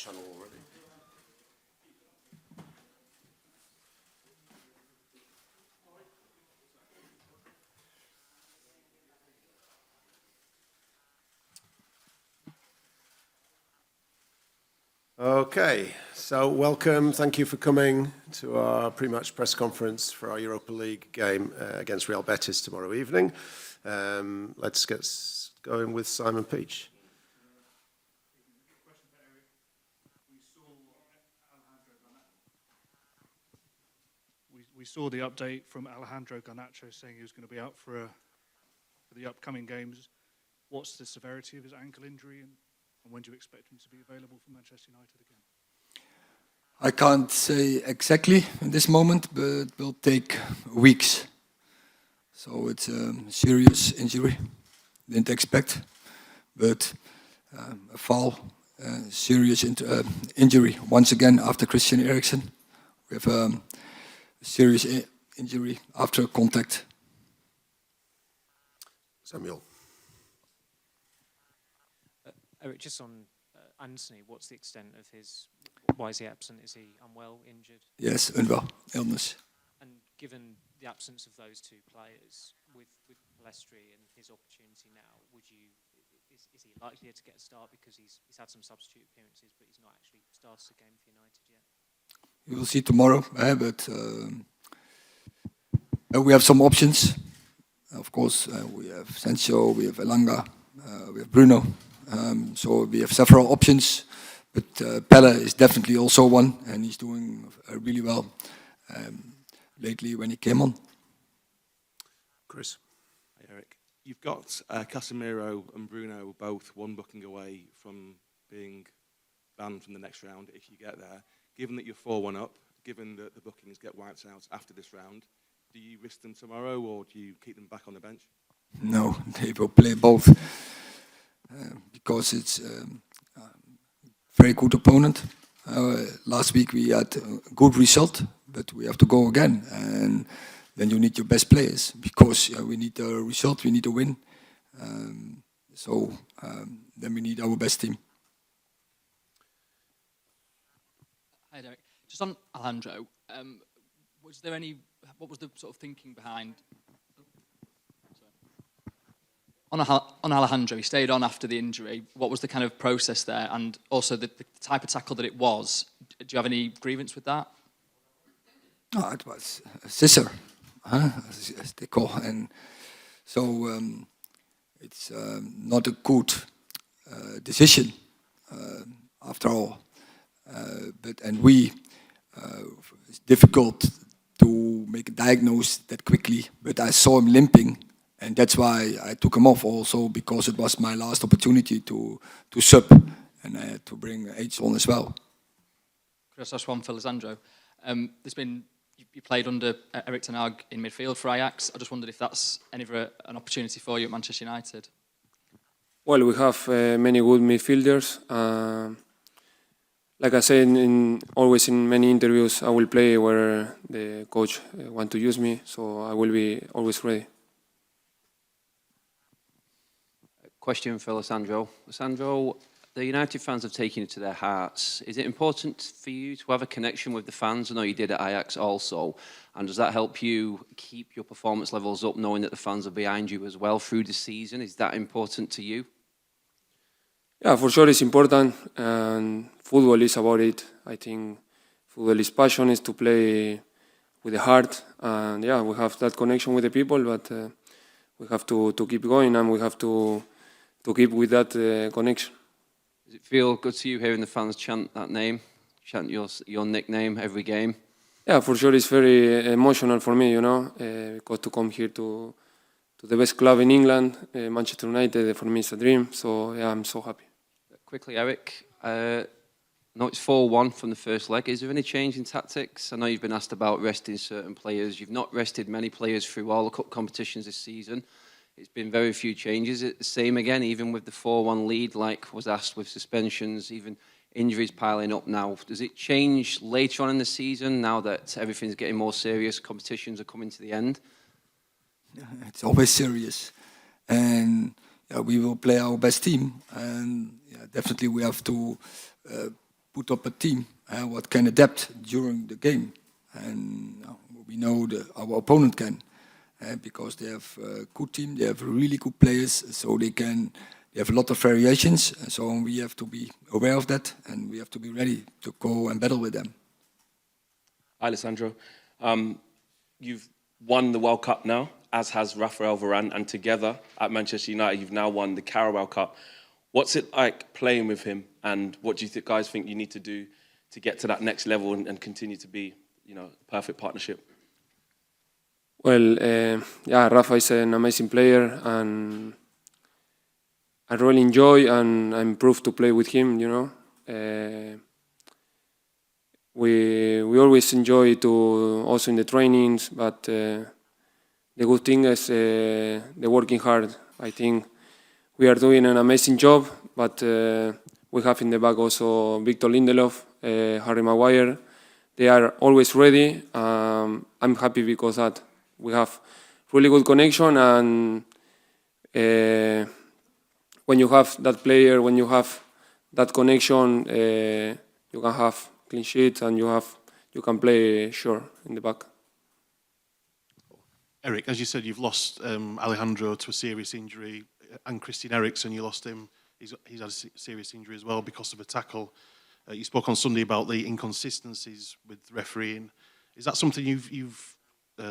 channel already. Okay, so welcome. Thank you for coming to our pre-match press conference for our Europa League game against Real Betis tomorrow evening. Let's get going with Simon Peach. We saw the update from Alejandro Garnacho saying he was going to be out for the upcoming games. What's the severity of his ankle injury, and when do you expect him to be available for Manchester United again? I can't say exactly in this moment, but it will take weeks. So it's a serious injury. Didn't expect, but a fall, serious injury once again after Christian Eriksen. We have a serious injury after contact. Samuel. Erik, just on Anthony, what's the extent of his? Why is he absent? Is he unwell, injured? Yes, unwell, illness. And given the absence of those two players, with Palestri and his opportunity now, is he likely to get a start because he's had some substitute appearances, but he's not actually started a game for United yet? We will see tomorrow, but we have some options. Of course, we have Sancho, we have Elanga, we have Bruno. So we have several options, but Pelle is definitely also one, and he's doing really well lately when he came on. Chris. Hi, Erik. You've got Casemiro and Bruno both one booking away from being banned from the next round if you get there. Given that you're 4-1 up, given that the bookings get wiped out after this round, do you risk them tomorrow or do you keep them back on the bench? No, they will play both. Because it's a very good opponent. Last week we had a good result, but we have to go again. And then you need your best players, because we need a result, we need a win. Then we need our best team. Hi, Erik. Just on Alejandro, what was the sort of thinking behind? On Alejandro, he stayed on after the injury. What was the kind of process there, and also the type of tackle that it was? Do you have any grievance with that? Oh, it was a scissor, as they call, and so it's not a good decision after all. It's difficult to make a diagnosis that quickly. But I saw him limping. And that's why I took him off also, because it was my last opportunity to sub, and I had to bring H on as well. Chris, that's one for Lisandro. You played under Erik ten Hag in midfield for Ajax. I just wondered if that's an opportunity for you at Manchester United. Well, we have many good midfielders. Like I said, always in many interviews, I will play where the coach want to use me, so I will be always ready. Question for Lisandro. Lisandro, the United fans have taken it to their hearts. Is it important for you to have a connection with the fans? I know you did at Ajax also. And does that help you keep your performance levels up, knowing that the fans are behind you as well through the season? Is that important to you? Yeah, for sure it's important. And football is about it. I think football is passion, is to play with the heart. And yeah, we have that connection with the people, but we have to keep going, and we have to keep with that connection. Does it feel good to you hearing the fans chant that name, chant your nickname every game? Yeah, for sure it's very emotional for me, because to come here to the best club in England, Manchester United, for me it's a dream. So yeah, I'm so happy. Quickly, Erik, no, it's 4-1 from the first leg. Is there any change in tactics? I know you've been asked about resting certain players. You've not rested many players through all the cup competitions this season. It's been very few changes. It's the same again, even with the 4-1 lead, like was asked, with suspensions, even injuries piling up now. Does it change later on in the season, now that everything's getting more serious, competitions are coming to the end? It's always serious. And we will play our best team. And definitely we have to put up a team what can adapt during the game. And we know our opponent can, because they have a good team, they have really good players, so they have a lot of variations. So we have to be aware of that, and we have to be ready to go and battle with them. Alessandro, you've won the World Cup now, as has Rafael Varane, and together at Manchester United, you've now won the Carabao Cup. What's it like playing with him, and what do you guys think you need to do to get to that next level and continue to be, a perfect partnership? Well, yeah, Rafa is an amazing player, and I really enjoy and I'm improved to play with him. We always enjoy to also in the trainings, but the good thing is the working hard. I think we are doing an amazing job, but we have in the back also Victor Lindelof, Harry Maguire. They are always ready. I'm happy because that we have really good connection, and when you have that player, when you have that connection, you can have clean sheets and you can play sure in the back. Erik, as you said, you've lost Alejandro to a serious injury, and Christian Eriksen, you lost him. He's had a serious injury as well because of a tackle. You spoke on Sunday about the inconsistencies with refereeing. Is that something you've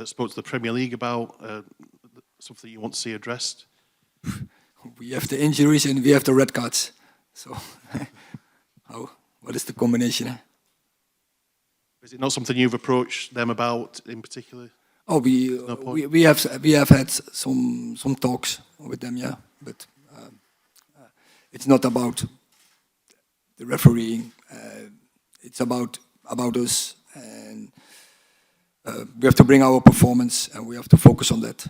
spoke to the Premier League about? Something you want to see addressed? We have the injuries and we have the red cards. So, what is the combination? Is it not something you've approached them about in particular? Oh, we have had some talks with them, yeah, but it's not about the refereeing. It's about us, and we have to bring our performance, and we have to focus on that.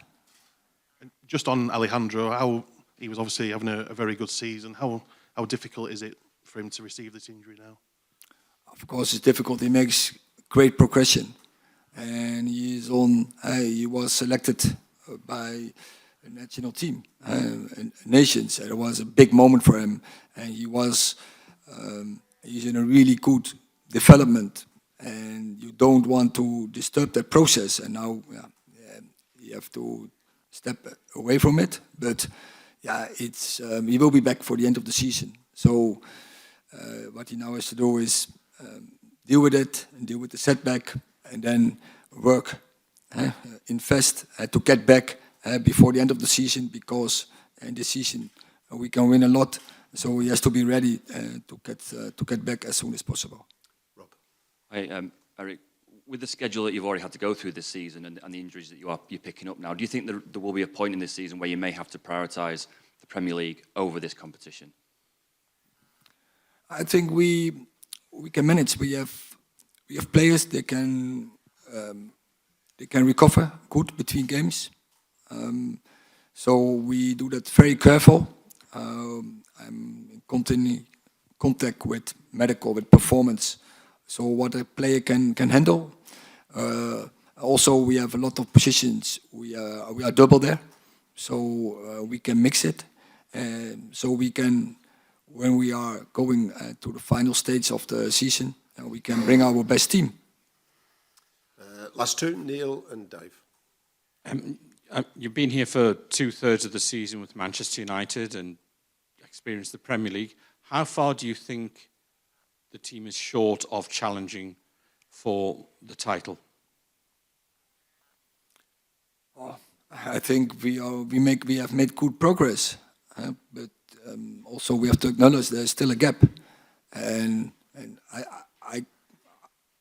And just on Alejandro, he was obviously having a very good season. How difficult is it for him to receive this injury now? Of course, it's difficult. He makes great progression, and he was selected by a national team, nations. And it was a big moment for him, and he's in a really good development, and you don't want to disturb that process. And now, you have to step away from it. But yeah, he will be back for the end of the season. So what he now has to do is deal with it, and deal with the setback, and then work, invest to get back before the end of the season, because in this season we can win a lot. So he has to be ready to get back as soon as possible. Rob. Hi, Erik. With the schedule that you've already had to go through this season and the injuries that you're picking up now, do you think there will be a point in this season where you may have to prioritise the Premier League over this competition? I think we can manage. We have players that can recover good between games. So we do that very careful. I'm in continual contact with medical, with performance, so what a player can handle. Also, we have a lot of positions. We are double there, so we can mix it. So we can, when we are going to the final stage of the season, we can bring our best team. Last two, Neil and Dave. You've been here for 2/3 of the season with Manchester United and experienced the Premier League. How far do you think the team is short of challenging for the title? I think we have made good progress, but also we have to acknowledge there's still a gap, and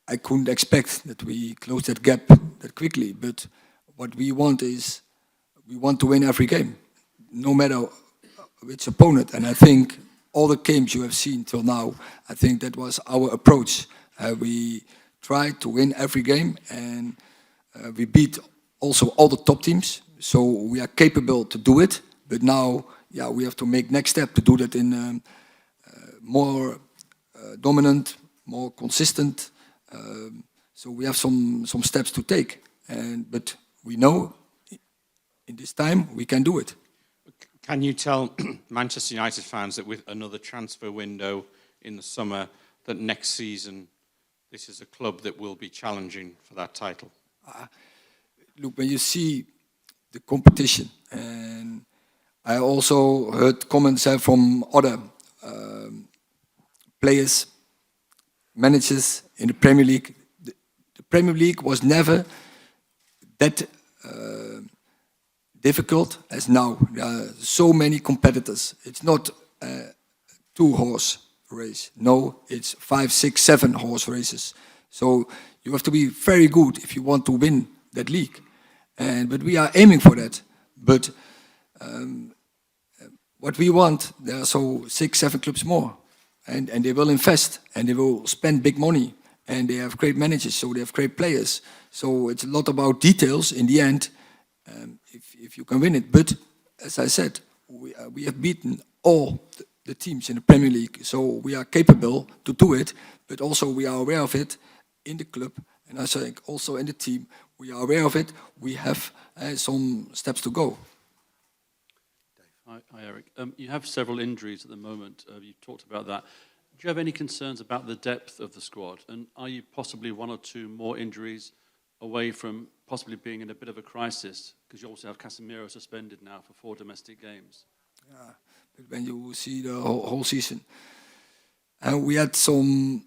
I couldn't expect that we close that gap that quickly. But what we want is we want to win every game, no matter which opponent. And I think all the games you have seen till now, I think that was our approach. We tried to win every game, and we beat also all the top teams. So we are capable to do it. But now, we have to make next step to do that in more dominant, more consistent. So we have some steps to take. But we know in this time we can do it. Can you tell Manchester United fans that with another transfer window in the summer, that next season this is a club that will be challenging for that title? Look, when you see the competition, and I also heard comments from other players, managers in the Premier League. The Premier League was never that difficult as now. There are so many competitors. It's not a 2-horse race. No, it's 5, 6, 7 horse races. So you have to be very good if you want to win that league. But we are aiming for that. But what we want, there are so 6, 7 clubs more. And they will invest and they will spend big money. And they have great managers, so they have great players. So it's a lot about details in the end, if you can win it. But as I said, we have beaten all the teams in the Premier League. So we are capable to do it, but also we are aware of it in the club. And I think also in the team, we are aware of it. We have some steps to go. Hi, Erik. You have several injuries at the moment. You talked about that. Do you have any concerns about the depth of the squad? And are you possibly 1 or 2 more injuries away from possibly being in a bit of a crisis? Because you also have Casemiro suspended now for 4 domestic games. Yeah, but when you see the whole season, we had some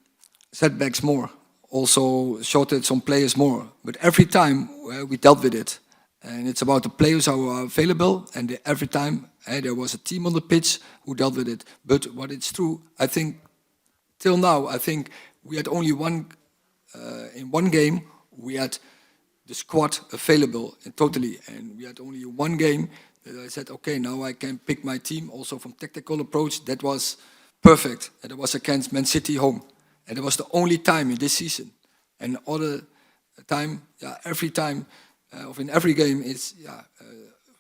setbacks more. Also shorted some players more. But every time we dealt with it. And it's about the players who are available. And every time there was a team on the pitch who dealt with it. But what it's true, I think, till now, I think we had only in one game, we had the squad available totally. And we had only one game that I said, okay, now I can pick my team also from tactical approach. That was perfect. And it was against Man City home. And it was the only time in this season. And other time, every time, of in every game, it's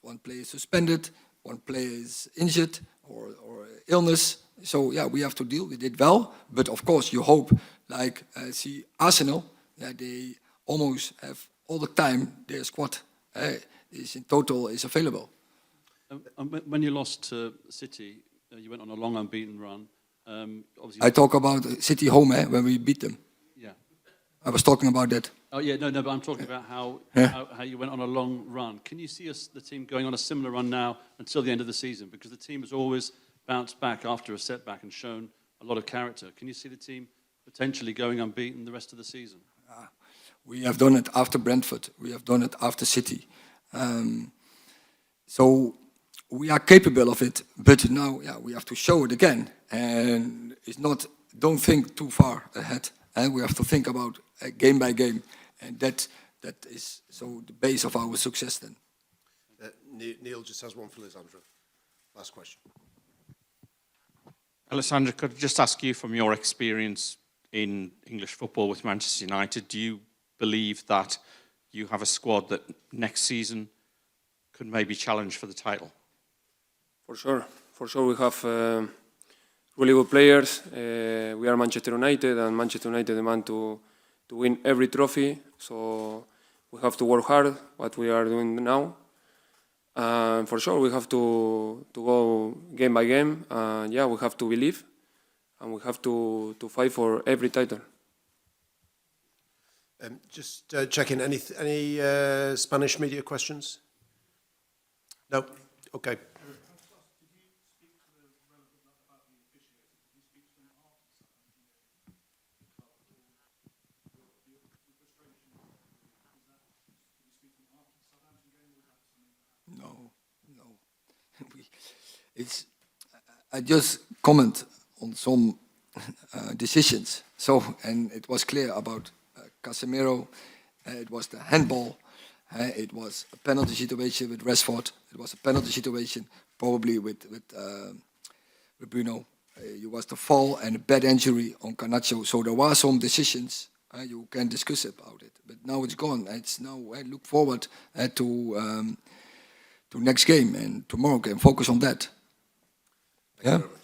one player is suspended, one player is injured or illness. So we have to deal with it well. But of course, you hope, like see Arsenal, they almost have all the time their squad is in total is available. When you lost to City, you went on a long unbeaten run. I talk about City home when we beat them. Yeah, I was talking about that. Oh yeah, no, but I'm talking about how you went on a long run. Can you see the team going on a similar run now until the end of the season? Because the team has always bounced back after a setback and shown a lot of character. Can you see the team potentially going unbeaten the rest of the season? We have done it after Brentford. We have done it after City. So we are capable of it. But now, we have to show it again. And it's not. Don't think too far ahead. And we have to think about game by game. And that is so the base of our success then. Neil just has one for Lisandro. Last question. Alessandro, could I just ask you, from your experience in English football with Manchester United, do you believe that you have a squad that next season could maybe challenge for the title? For sure we have really good players. We are Manchester United, and Manchester United demand to win every trophy. So we have to work hard, what we are doing now. And for sure we have to go game by game. We have to believe, and we have to fight for every title. Just checking, any Spanish media questions? No? Okay. No. I just comment on some decisions. And it was clear about Casemiro. It was the handball. It was a penalty situation with Rashford. It was a penalty situation probably with Bruno. It was the fall and a bad injury on Garnacho. So there were some decisions. You can discuss about it. But now it's gone. It's now look forward to next game, and tomorrow can focus on that. Thank you very much.